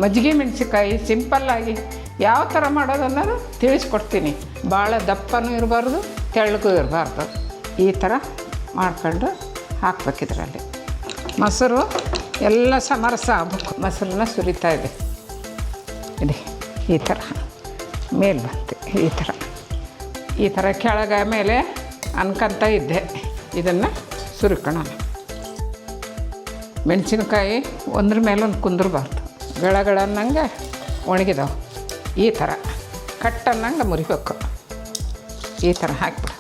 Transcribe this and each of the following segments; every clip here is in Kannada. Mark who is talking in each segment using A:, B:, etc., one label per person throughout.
A: ಮಜ್ಜಿಗೆ ಮೆಣಸಿನ್ಕಾಯಿ ಸಿಂಪಲ್ಲಾಗಿ ಯಾವ ಥರ ಮಾಡೋದು ಅನ್ನೋದು ತಿಳಿಸ್ಕೊಡ್ತೀನಿ. ಭಾಳ ದಪ್ಪನೂ ಇರಬಾರ್ದು, ತೆಳ್ಳಗೂ ಇರಬಾರ್ದು. ಈ ಥರ ಮಾಡ್ಕೊಂಡು ಹಾಕ್ಬೇಕಿದ್ರಲ್ಲಿ. ಮೊಸರು ಎಲ್ಲ ಸಮರಸ ಆಗ್ಬೇಕು. ಮೊಸರನ್ನ ಸುರಿತಾಯಿದೆ ಇದೆ ಈ ಥರ ಮೇಲೆ ಬಂತು. ಈ ಥರ ಕೆಳಗೆ ಮೇಲೆ ಅನ್ಕೊಂತ ಇದ್ದೆ. ಇದನ್ನು ಸುರಿಕೊಳ್ಳೋಣ. ಮೆಣಸಿನ್ಕಾಯಿ ಒಂದ್ರ ಮೇಲೊಂದು ಕುಂದ್ರಬಾರ್ದು. ಗಳಗಳನ್ನಂಗೆ ಒಣಗಿದಾವೆ. ಈ ಥರ ಕಟ್ಟನ್ನಂಗೆ ಮುರಿಬೇಕು. ಈ ಥರ ಹಾಕಿಬಿಡು.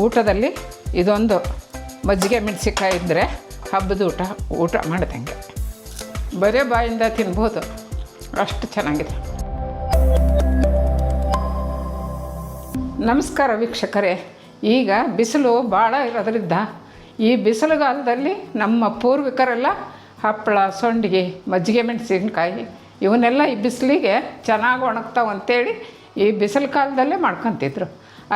A: ಊಟದಲ್ಲಿ ಇದೊಂದು ಮಜ್ಜಿಗೆ ಮೆಣಸಿನ್ಕಾಯಿ ಇದ್ದರೆ ಹಬ್ಬದ ಊಟ ಮಾಡಿದಂಗೆ. ಬರೀ ಬಾಯಿಂದ ತಿನ್ಬೋದು, ಅಷ್ಟು ಚೆನ್ನಾಗಿದೆ. ನಮಸ್ಕಾರ ವೀಕ್ಷಕರೇ. ಈಗ ಬಿಸಿಲು ಭಾಳ ಇರೋದ್ರಿಂದ ಈ ಬಿಸಿಲುಗಾಲದಲ್ಲಿ ನಮ್ಮ ಪೂರ್ವಿಕರೆಲ್ಲ ಹಪ್ಪಳ, ಸಂಡಿಗೆ, ಮಜ್ಜಿಗೆ ಮೆಣಸಿನ್ಕಾಯಿ ಇವನ್ನೆಲ್ಲ ಈ ಬಿಸಿಲಿಗೆ ಚೆನ್ನಾಗಿ ಒಣಗ್ತಾವೆ ಅಂಥೇಳಿ ಈ ಬಿಸಿಲು ಕಾಲದಲ್ಲೇ ಮಾಡ್ಕೊತಿದ್ರು.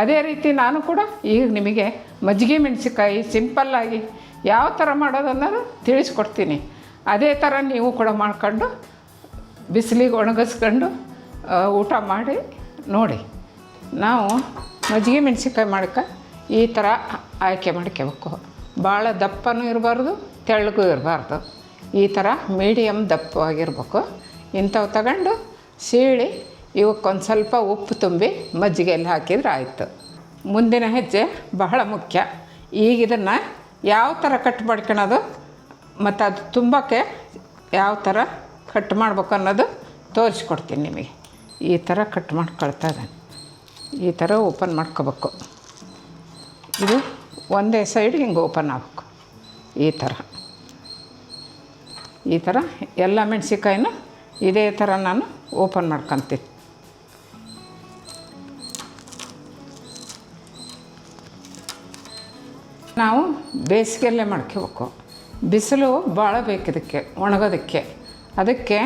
A: ಅದೇ ರೀತಿ ನಾನು ಕೂಡ ಈಗ ನಿಮಗೆ ಮಜ್ಜಿಗೆ ಮೆಣಸಿನ್ಕಾಯಿ ಸಿಂಪಲ್ಲಾಗಿ ಯಾವ ಥರ ಮಾಡೋದು ಅನ್ನೋದು ತಿಳಿಸ್ಕೊಡ್ತೀನಿ. ಅದೇ ಥರ ನೀವು ಕೂಡ ಮಾಡ್ಕೊಂಡು ಬಿಸಿಲಿಗೆ ಒಣಗಿಸ್ಕೊಂಡು ಊಟ ಮಾಡಿ ನೋಡಿ. ನಾವು ಮಜ್ಜಿಗೆ ಮೆಣಸಿನ್ಕಾಯಿ ಮಾಡೋಕ್ಕೆ ಈ ಥರ ಆಯ್ಕೆ ಮಾಡ್ಕೋಬೇಕು. ಭಾಳ ದಪ್ಪನೂ ಇರಬಾರ್ದು, ತೆಳ್ಳಗೂ ಇರಬಾರ್ದು. ಈ ಥರ ಮೀಡಿಯಮ್ ದಪ್ಪವಾಗಿರ್ಬೇಕು. ಇಂಥವು ತಗೊಂಡು ಸೀಳಿ ಇವಕ್ಕೊಂದು ಸ್ವಲ್ಪ ಉಪ್ಪು ತುಂಬಿ ಮಜ್ಜಿಗೆಯಲ್ಲಿ ಹಾಕಿದ್ರೆ ಆಯಿತು. ಮುಂದಿನ ಹೆಜ್ಜೆ ಬಹಳ ಮುಖ್ಯ. ಈಗ ಇದನ್ನು ಯಾವ ಥರ ಕಟ್ ಮಾಡ್ಕೊಳೋದು ಮತ್ತು ಅದು ತುಂಬಕ್ಕೆ ಯಾವ ಥರ ಕಟ್ ಮಾಡ್ಬೇಕು ಅನ್ನೋದು ತೋರಿಸ್ಕೊಡ್ತೀನಿ ನಿಮಗೆ. ಈ ಥರ ಕಟ್ ಮಾಡ್ಕೊಳ್ತಾ ಇದ್ದಾನೆ. ಈ ಥರ ಓಪನ್ ಮಾಡ್ಕೋಬೇಕು. ಇದು ಒಂದೇ ಸೈಡ್ ಹಿಂಗೆ ಓಪನ್ ಆಗಬೇಕು. ಈ ಥರ ಎಲ್ಲ ಮೆಣಸಿನ್ಕಾಯಿನ ಇದೇ ಥರ ನಾನು ಓಪನ್ ಮಾಡ್ಕೊತೀನಿ. ನಾವು ಬೇಸಿಗೆಯಲ್ಲೇ ಮಾಡ್ಕೋಬೇಕು. ಬಿಸಿಲು ಭಾಳ ಬೇಕಿದಕ್ಕೆ ಒಣಗೋದಕ್ಕೆ. ಅದಕ್ಕೆ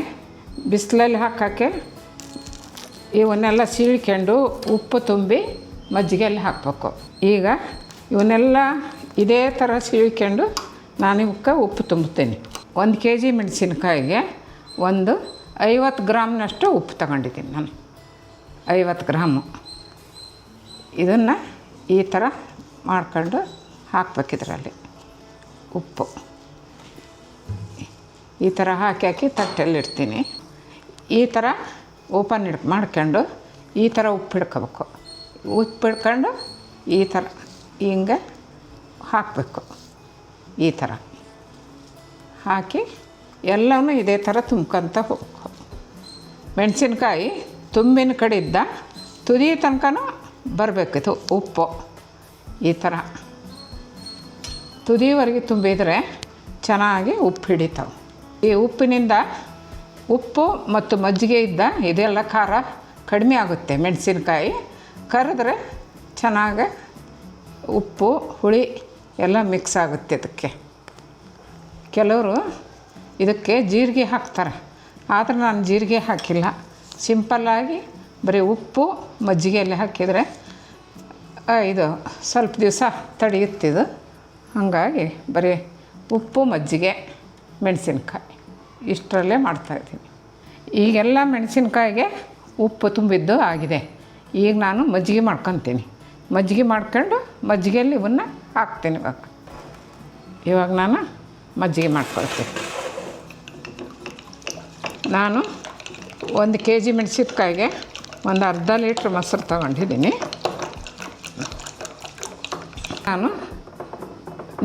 A: ಬಿಸಿಲಲ್ಲಿ ಹಾಕೋಕ್ಕೆ ಇವನ್ನೆಲ್ಲ ಸೀಳ್ಕೊಂಡು ಉಪ್ಪು ತುಂಬಿ ಮಜ್ಜಿಗೆಯಲ್ಲಿ ಹಾಕಬೇಕು. ಈಗ ಇವನ್ನೆಲ್ಲ ಇದೇ ಥರ ಸೀಳ್ಕೊಂಡು ನಾನು ಇವಕ್ಕೆ ಉಪ್ಪು ತುಂಬುತ್ತೇನೆ. 1 kg ಮೆಣಸಿನ್ಕಾಯಿಗೆ ಒಂದು 50 ಗ್ರಾಮ್ನಷ್ಟು ಉಪ್ಪು ತಗೊಂಡಿದ್ದೀನಿ ನಾನು. 50 ಗ್ರಾಮು. ಇದನ್ನು ಈ ಥರ ಮಾಡ್ಕೊಂಡು ಹಾಕ್ಬೇಕಿದ್ರಲ್ಲಿ ಉಪ್ಪು. ಈ ಥರ ಹಾಕಿ ತಟ್ಟೆಯಲ್ಲಿಡ್ತೀನಿ. ಈ ಥರ ಓಪನ್ ಮಾಡ್ಕೊಂಡು ಈ ಥರ ಉಪ್ಪು ಹಿಡ್ಕೋಬೇಕು. ಉಪ್ಪು ಹಿಡ್ಕೊಂಡು ಈ ಥರ ಹಿಂಗೆ ಹಾಕಬೇಕು. ಈ ಥರ ಹಾಕಿ ಎಲ್ಲವೂ ಇದೇ ಥರ ತುಂಬ್ಕೊತ ಹೋಗ್ಬೇಕು. ಮೆಣಸಿನ್ಕಾಯಿ ತುಂಬಿನ ಕಡೆಯಿಂದ ತುದಿ ತನಕನೂ ಬರಬೇಕಿತ್ತು ಉಪ್ಪು. ಈ ಥರ ತುದಿವರೆಗೆ ತುಂಬಿದರೆ ಚೆನ್ನಾಗಿ ಉಪ್ಪು ಹಿಡಿತಾವೆ. ಈ ಉಪ್ಪಿನಿಂದ ಉಪ್ಪು ಮತ್ತು ಮಜ್ಜಿಗೆ ಇದ್ದ ಇದೆಲ್ಲ ಖಾರ ಕಡಿಮೆ ಆಗುತ್ತೆ. ಮೆಣಸಿನ್ಕಾಯಿ ಕರೆದ್ರೆ ಚೆನ್ನಾಗಿ ಉಪ್ಪು ಹುಳಿ ಎಲ್ಲ ಮಿಕ್ಸ್ ಆಗುತ್ತೆ. ಅದಕ್ಕೆ ಕೆಲವರು ಇದಕ್ಕೆ ಜೀರಿಗೆ ಹಾಕ್ತಾರೆ, ಆದರೆ ನಾನು ಜೀರಿಗೆ ಹಾಕಿಲ್ಲ. ಸಿಂಪಲ್ಲಾಗಿ ಬರೀ ಉಪ್ಪು ಮಜ್ಜಿಗೆಯಲ್ಲಿ ಹಾಕಿದರೆ ಇದು ಸ್ವಲ್ಪ ದಿವಸ ತಡೆಯುತ್ತಿದ್ದು. ಹಾಗಾಗಿ ಬರೀ ಉಪ್ಪು ಮಜ್ಜಿಗೆ ಮೆಣಸಿನ್ಕಾಯಿ ಇಷ್ಟರಲ್ಲೇ ಮಾಡ್ತಾಯಿದ್ದೀನಿ. ಈಗೆಲ್ಲ ಮೆಣಸಿನ್ಕಾಯಿಗೆ ಉಪ್ಪು ತುಂಬಿದ್ದು ಆಗಿದೆ. ಈಗ ನಾನು ಮಜ್ಜಿಗೆ ಮಾಡ್ಕೊತೀನಿ. ಮಜ್ಜಿಗೆ ಮಾಡ್ಕೊಂಡು ಮಜ್ಜಿಗೆಯಲ್ಲಿ ಇವನ್ನ ಹಾಕ್ತೀನಿ. ಇವಾಗ ನಾನು ಮಜ್ಜಿಗೆ ಮಾಡ್ಕೊಳ್ತೀನಿ. ನಾನು 1 kg ಮೆಣಸಿನ್ಕಾಯಿಗೆ ಒಂದು ಅರ್ಧ ಲೀಟ್ರ್ ಮೊಸರು ತಗೊಂಡಿದ್ದೀನಿ. ನಾನು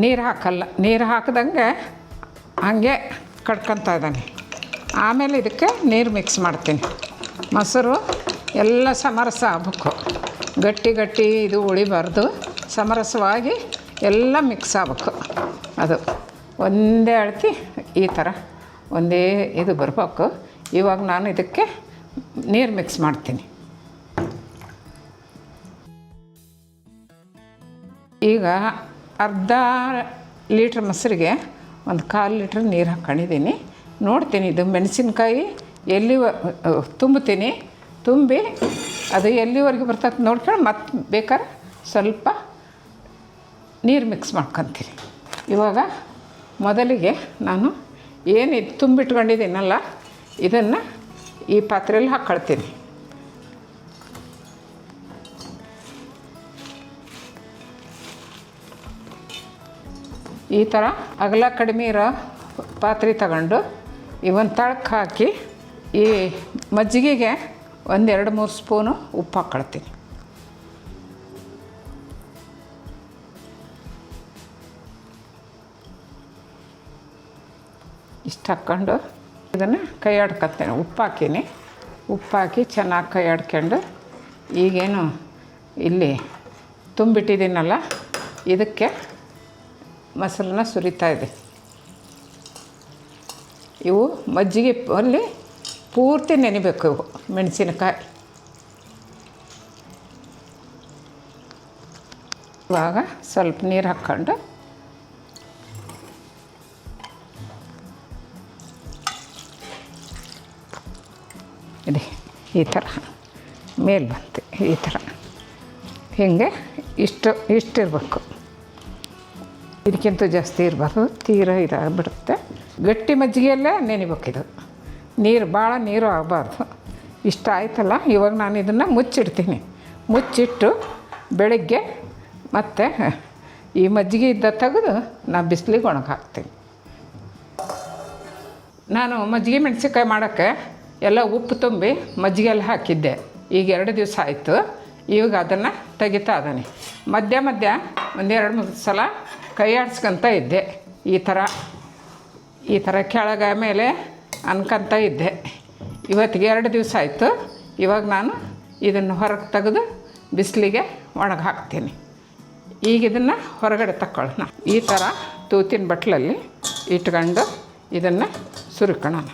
A: ನೀರು ಹಾಕಲ್ಲ. ನೀರು ಹಾಕಿದಂಗೆ ಹಾಗೆ ಕಟ್ಕೊತಾ ಇದ್ದಾನೆ. ಆಮೇಲೆ ಇದಕ್ಕೆ ನೀರು ಮಿಕ್ಸ್ ಮಾಡ್ತೀನಿ. ಮೊಸರು ಎಲ್ಲ ಸಮರಸ ಆಗಬೇಕು. ಗಟ್ಟಿ ಇದು ಉಳಿಬಾರ್ದು. ಸಮರಸವಾಗಿ ಎಲ್ಲ ಮಿಕ್ಸ್ ಆಗಬೇಕು. ಅದು ಒಂದೇ ಅಳತೆ ಈ ಥರ ಒಂದೇ ಇದು ಬರಬೇಕು. ಇವಾಗ ನಾನು ಇದಕ್ಕೆ ನೀರು ಮಿಕ್ಸ್ ಮಾಡ್ತೀನಿ. ಈಗ ಅರ್ಧ ಲೀಟ್ರ್ ಮೊಸರಿಗೆ 1/4 ಲೀಟ್ರ್ ನೀರು ಹಾಕ್ಕೊಂಡಿದ್ದೀನಿ. ನೋಡ್ತೀನಿ ಇದು ಮೆಣಸಿನ್ಕಾಯಿ ಎಲ್ಲಿ ತುಂಬುತ್ತೀನಿ. ತುಂಬಿ ಅದು ಎಲ್ಲಿವರೆಗೆ ಬರ್ತದೆ ನೋಡ್ಕೊಂಡು ಮತ್ತೆ ಬೇಕಾದ್ರೆ ಸ್ವಲ್ಪ ನೀರು ಮಿಕ್ಸ್ ಮಾಡ್ಕೊತೀನಿ. ಇವಾಗ ಮೊದಲಿಗೆ ನಾನು ಏನು ತುಂಬಿಟ್ಕೊಂಡಿದ್ದೀನಲ್ಲ ಇದನ್ನು ಈ ಪಾತ್ರೆಯಲ್ಲಿ ಹಾಕ್ಕೊಳ್ತೀನಿ. ಈ ಥರ ಅಗಲ ಕಡಿಮೆ ಇರೋ ಪಾತ್ರೆ ತಗೊಂಡು ಇವನ್ ತಳಕ್ಕೆ ಹಾಕಿ ಈ ಮಜ್ಜಿಗೆಗೆ 1-2-3 ಸ್ಪೂನು ಉಪ್ಪು ಹಾಕ್ಕೊಳ್ತೀನಿ. ಇಷ್ಟು ಹಾಕ್ಕೊಂಡು ಇದನ್ನು ಕೈ ಆಡ್ಕೊತೇನೆ. ಉಪ್ಪು ಹಾಕಿ ಚೆನ್ನಾಗಿ ಕೈ ಆಡ್ಕೊಂಡು ಈಗೇನು ಇಲ್ಲಿ ತುಂಬಿಟ್ಟಿದ್ದೀನಲ್ಲ ಇದಕ್ಕೆ ಮೊಸರನ್ನ ಸುರಿತಾ ಇದೆ. ಇವು ಮಜ್ಜಿಗೆ ಅಲ್ಲಿ ಪೂರ್ತಿ ನೆನಿಬೇಕು. ಇವು ಮೆಣಸಿನಕಾಯಿ ಇವಾಗ ಸ್ವಲ್ಪ ನೀರು ಹಾಕ್ಕೊಂಡು ಇದೆ ಈ ಥರ ಮೇಲೆ ಬಂತು. ಈ ಥರ ಹೀಗೆ ಇಷ್ಟಿರಬೇಕು. ಇದಕ್ಕಿಂತ ಜಾಸ್ತಿ ಇರಬಾರ್ದು, ತೀರ ಇದಾಗ್ಬಿಡುತ್ತೆ. ಗಟ್ಟಿ ಮಜ್ಜಿಗೆಯಲ್ಲೇ ನೆನಿಬೇಕಿದು. ಭಾಳ ನೀರು ಆಗಬಾರ್ದು. ಇಷ್ಟ ಆಯ್ತಲ್ಲ, ಇವಾಗ ನಾನು ಇದನ್ನು ಮುಚ್ಚಿಟ್ಟು ಬೆಳಗ್ಗೆ ಮತ್ತು ಈ ಮಜ್ಜಿಗೆ ತೆಗೆದು ನಾನು ಬಿಸಿಲಿಗೆ ಒಣಗಿ ಹಾಕ್ತೀನಿ. ನಾನು ಮಜ್ಜಿಗೆ ಮೆಣಸಿನ್ಕಾಯಿ ಮಾಡೋಕ್ಕೆ ಎಲ್ಲ ಉಪ್ಪು ತುಂಬಿ ಮಜ್ಜಿಗೆಲ್ಲ ಹಾಕಿದ್ದೆ. ಈಗ 2 ದಿವಸ ಆಯಿತು. ಇವಾಗ ಅದನ್ನು ತೆಗಿತಾ ಇದ್ದಾನೆ. ಮಧ್ಯ 1-2-3 ಸಲ ಕೈ ಆಡ್ಸ್ಕೊತ ಇದ್ದೆ. ಈ ಥರ ಕೆಳಗೆ ಮೇಲೆ ಅನ್ಕೊಂತ ಇದ್ದೆ. ಇವತ್ತಿಗೆ 2 ದಿವಸ ಆಯಿತು. ಇವಾಗ ನಾನು ಇದನ್ನು ಹೊರಗೆ ತೆಗೆದು ಬಿಸಿಲಿಗೆ ಒಣಗಿ ಹಾಕ್ತೀನಿ. ಈಗ ಇದನ್ನು ಹೊರಗಡೆ ತಗೊಳ್ಳೋಣ. ಈ ಥರ ತೂತಿನ ಬಟ್ಲಲ್ಲಿ ಇಟ್ಕೊಂಡು ಇದನ್ನು ಸುರಿಕೊಳ್ಳೋಣ.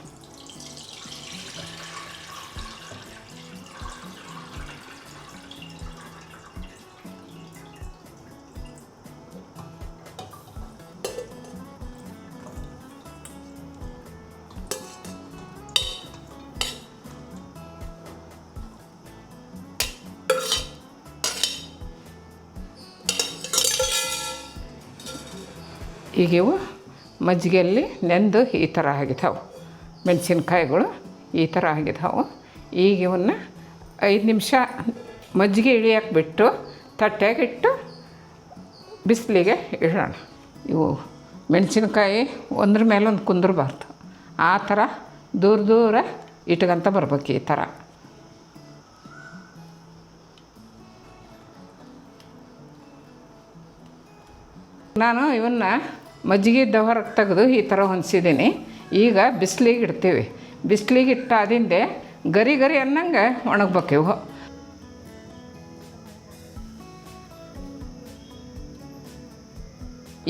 A: ಈಗ ಇವು ಮಜ್ಜಿಗೆಯಲ್ಲಿ ನೆಂದು ಈ ಥರ ಆಗಿದ್ದಾವೆ. ಮೆಣಸಿನ್ಕಾಯಿಗಳು ಈ ಥರ ಆಗಿದ್ದಾವೆ. ಈಗ ಇವನ್ನ 5 ನಿಮಿಷ ಮಜ್ಜಿಗೆ ಇಳಿಯಕ್ಕೆ ಬಿಟ್ಟು ತಟ್ಟೆಗಿಟ್ಟು ಬಿಸಿಲಿಗೆ ಇಡೋಣ. ಇವು ಮೆಣಸಿನ್ಕಾಯಿ ಒಂದ್ರ ಮೇಲೊಂದು ಕುಂದ್ರಬಾರ್ದು. ಆ ಥರ ದೂರ ಇಟ್ಕೊಂತ ಬರ್ಬೇಕು. ಈ ಥರ ನಾನು ಇವನ್ನ ಮಜ್ಜಿಗೆ ಹೊರಗೆ ತೆಗೆದು ಈ ಥರ ಹೊಂದಿಸಿದ್ದೀನಿ. ಈಗ ಬಿಸಿಲಿಗೆ ಇಡ್ತೀವಿ. ಬಿಸಿಲಿಗೆ ಇಟ್ಟಾದಿಂದೆ ಗರಿ ಅನ್ನಂಗೆ ಒಣಗಬೇಕು ಇವು.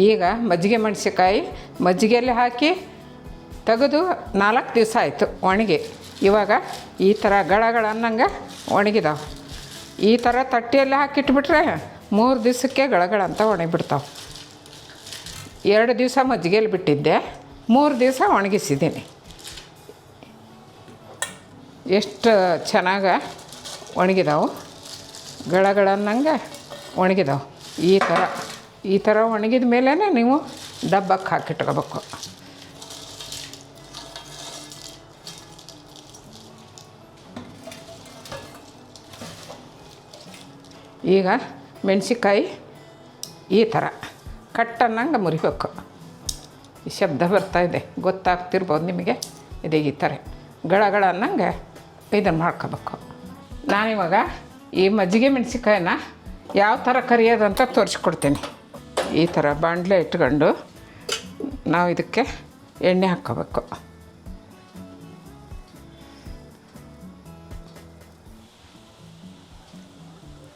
A: ಈಗ ಮಜ್ಜಿಗೆ ಮೆಣಸಿನ್ಕಾಯಿ ಮಜ್ಜಿಗೆಯಲ್ಲಿ ಹಾಕಿ ತೆಗೆದು 4 ದಿವಸ ಆಯಿತು ಒಣಗಿ. ಇವಾಗ ಈ ಥರ ಗಳ ಅನ್ನಂಗೆ ಒಣಗಿದಾವೆ. ಈ ಥರ ತಟ್ಟೆಯಲ್ಲಿ ಹಾಕಿಟ್ಬಿಟ್ರೆ 3 ದಿವಸಕ್ಕೆ ಗಳಗಳಂತ ಒಣಗಿಬಿಡ್ತಾವೆ. 2 ದಿವಸ ಮಜ್ಜಿಗೆಯಲ್ಲಿ ಬಿಟ್ಟಿದ್ದೆ, 3 ದಿವಸ ಒಣಗಿಸಿದ್ದೀನಿ. ಎಷ್ಟು ಚೆನ್ನಾಗಿ ಒಣಗಿದಾವೆ, ಗಳಗಳನ್ನಂಗೆ ಒಣಗಿದಾವೆ. ಈ ಥರ ಒಣಗಿದ ಮೇಲೇ ನೀವು ಡಬ್ಬಕ್ಕೆ ಹಾಕಿಟ್ಕೋಬೇಕು. ಈಗ ಮೆಣಸಿನ್ಕಾಯಿ ಈ ಥರ ಕಟ್ಟನ್ನಂಗೆ ಮುರಿಬೇಕು. ಈ ಶಬ್ದ ಬರ್ತಾಯಿದೆ, ಗೊತ್ತಾಗ್ತಿರ್ಬೋದು ನಿಮಗೆ. ಇದೆ ಈ ಥರ ಗಳ ಅನ್ನಂಗೆ ಇದನ್ನು ಮಾಡ್ಕೋಬೇಕು. ನಾನಿವಾಗ ಈ ಮಜ್ಜಿಗೆ ಮೆಣಸಿನ್ಕಾಯಿನ ಯಾವ ಥರ ಕರಿಯೋದಂತ ತೋರಿಸ್ಕೊಡ್ತೀನಿ. ಈ ಥರ ಬಾಣಲೆ ಇಟ್ಕೊಂಡು ನಾವು ಇದಕ್ಕೆ ಎಣ್ಣೆ ಹಾಕ್ಕೋಬೇಕು.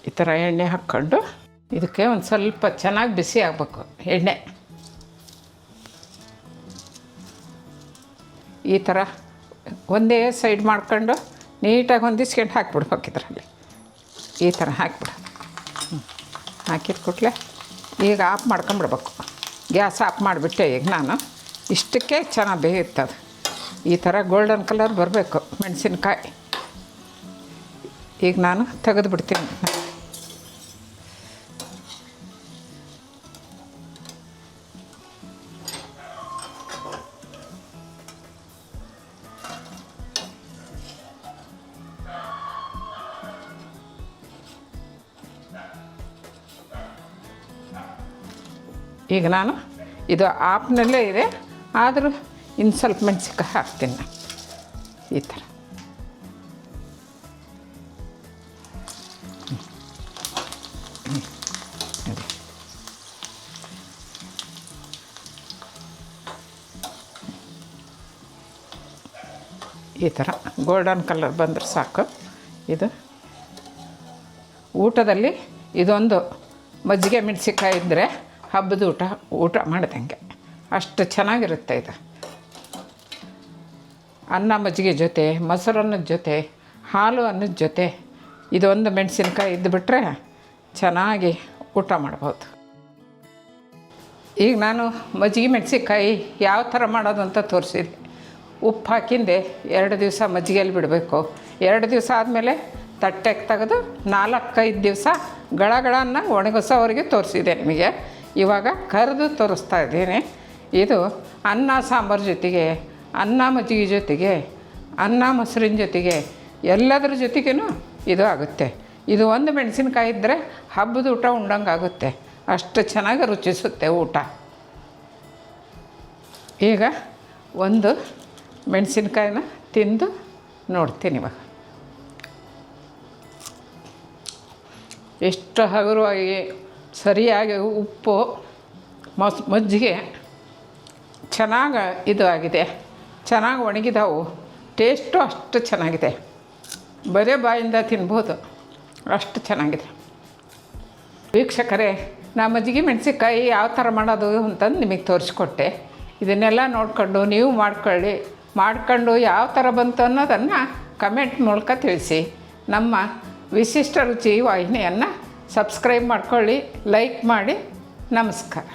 A: ಈ ಥರ ಎಣ್ಣೆ ಹಾಕ್ಕೊಂಡು ಇದಕ್ಕೆ ಒಂದು ಸ್ವಲ್ಪ ಚೆನ್ನಾಗಿ ಬಿಸಿ ಆಗಬೇಕು ಎಣ್ಣೆ. ಈ ಥರ ಒಂದೇ ಸೈಡ್ ಮಾಡ್ಕೊಂಡು ನೀಟಾಗಿ ಹೊಂದಿಸ್ಕೊಂಡು ಹಾಕಿಬಿಡ್ಬೇಕು. ಇದರಲ್ಲಿ ಈ ಥರ ಹಾಕಿಬಿಡೋದು. ಹಾಕಿದ ಕೂಡಲೇ ಈಗ ಆಫ್ ಮಾಡ್ಕೊಂಬಿಡ್ಬೇಕು. ಗ್ಯಾಸ್ ಆಫ್ ಮಾಡಿಬಿಟ್ಟೆ. ಈಗ ನಾನು ಇಷ್ಟಕ್ಕೆ ಚೆನ್ನಾಗಿ ಬೇಯುತ್ತದು. ಈ ಥರ ಗೋಲ್ಡನ್ ಕಲರ್ ಬರಬೇಕು ಮೆಣಸಿನ್ಕಾಯಿ. ಈಗ ನಾನು ತೆಗೆದು ಬಿಡ್ತೀನಿ. ಈಗ ನಾನು ಇದು ಆಪ್ನಲ್ಲೇ ಇದೆ, ಆದರೂ ಇನ್ನು ಸ್ವಲ್ಪ ಮೆಣಸಿನ್ಕಾಯಿ ಹಾಕ್ತೀನಿ ನಾನು ಈ ಥರ. ಈ ಥರ ಗೋಲ್ಡನ್ ಕಲರ್ ಬಂದರೆ ಸಾಕು. ಇದು ಊಟದಲ್ಲಿ ಇದೊಂದು ಮಜ್ಜಿಗೆ ಮೆಣಸಿನ್ಕಾಯಿ ಇದ್ದರೆ ಹಬ್ಬದ ಊಟ ಮಾಡಿದಂಗೆ ಅಷ್ಟು ಚೆನ್ನಾಗಿರುತ್ತೆ. ಇದು ಅನ್ನ ಮಜ್ಜಿಗೆ ಜೊತೆ, ಮೊಸರನ್ನದ ಜೊತೆ, ಹಾಲು ಅನ್ನದ ಜೊತೆ ಇದೊಂದು ಮೆಣಸಿನ್ಕಾಯಿ ಇದ್ದುಬಿಟ್ರೆ ಚೆನ್ನಾಗಿ ಊಟ ಮಾಡ್ಬೋದು. ಈಗ ನಾನು ಮಜ್ಜಿಗೆ ಮೆಣಸಿನ್ಕಾಯಿ ಯಾವ ಥರ ಮಾಡೋದು ಅಂತ ತೋರಿಸಿದೆ. ಉಪ್ಪು ಹಾಕಿಂದೆ 2 ದಿವಸ ಮಜ್ಜಿಗೆಯಲ್ಲಿ ಬಿಡಬೇಕು. 2 ದಿವಸ ಆದಮೇಲೆ ತಟ್ಟೆಗೆ ತೆಗೆದು 4-5 ದಿವಸ ಗಳನ್ನ ಒಣಗಿಸೋವರೆಗೆ ತೋರಿಸಿದೆ ನಿಮಗೆ. ಇವಾಗ ಕರೆದು ತೋರಿಸ್ತಾ ಇದ್ದೀನಿ. ಇದು ಅನ್ನ ಸಾಂಬಾರು ಜೊತೆಗೆ, ಅನ್ನ ಮಜ್ಜಿಗೆ ಜೊತೆಗೆ, ಅನ್ನ ಮೊಸರಿನ ಜೊತೆಗೆ, ಎಲ್ಲದರ ಜೊತೆಗೂ ಇದು ಆಗುತ್ತೆ. ಇದು ಒಂದು ಮೆಣಸಿನ್ಕಾಯಿ ಇದ್ದರೆ ಹಬ್ಬದ ಊಟ ಉಂಡಂಗೆ ಆಗುತ್ತೆ, ಅಷ್ಟು ಚೆನ್ನಾಗಿ ರುಚಿಸುತ್ತೆ ಊಟ. ಈಗ ಒಂದು ಮೆಣಸಿನ್ಕಾಯಿನ ತಿಂದು ನೋಡ್ತೀನಿ ಇವಾಗ. ಎಷ್ಟು ಹಗುರವಾಗಿ ಸರಿಯಾಗಿ ಉಪ್ಪು ಮಜ್ಜಿಗೆ ಚೆನ್ನಾಗಿ ಇದು ಆಗಿದೆ, ಚೆನ್ನಾಗಿ ಒಣಗಿದಾವು. ಟೇಸ್ಟು ಅಷ್ಟು ಚೆನ್ನಾಗಿದೆ, ಬರೇ ಬಾಯಿಂದ ತಿನ್ಬೋದು, ಅಷ್ಟು ಚೆನ್ನಾಗಿದೆ. ವೀಕ್ಷಕರೇ, ನಾ ಮಜ್ಜಿಗೆ ಮೆಣಸಿನ್ಕಾಯಿ ಯಾವ ಥರ ಮಾಡೋದು ಅಂತಂದು ನಿಮಗೆ ತೋರಿಸ್ಕೊಟ್ಟೆ. ಇದನ್ನೆಲ್ಲ ನೋಡಿಕೊಂಡು ನೀವು ಮಾಡ್ಕೊಂಡು ಯಾವ ಥರ ಬಂತು ಅನ್ನೋದನ್ನು ಕಮೆಂಟ್ ಮೂಲಕ ತಿಳಿಸಿ. ನಮ್ಮ ವಿಶಿಷ್ಟ ರುಚಿ ವಾಹಿನಿಯನ್ನು ಸಬ್ಸ್ಕ್ರೈಬ್ ಮಾಡ್ಕೊಳ್ಳಿ, ಲೈಕ್ ಮಾಡಿ. ನಮಸ್ಕಾರ.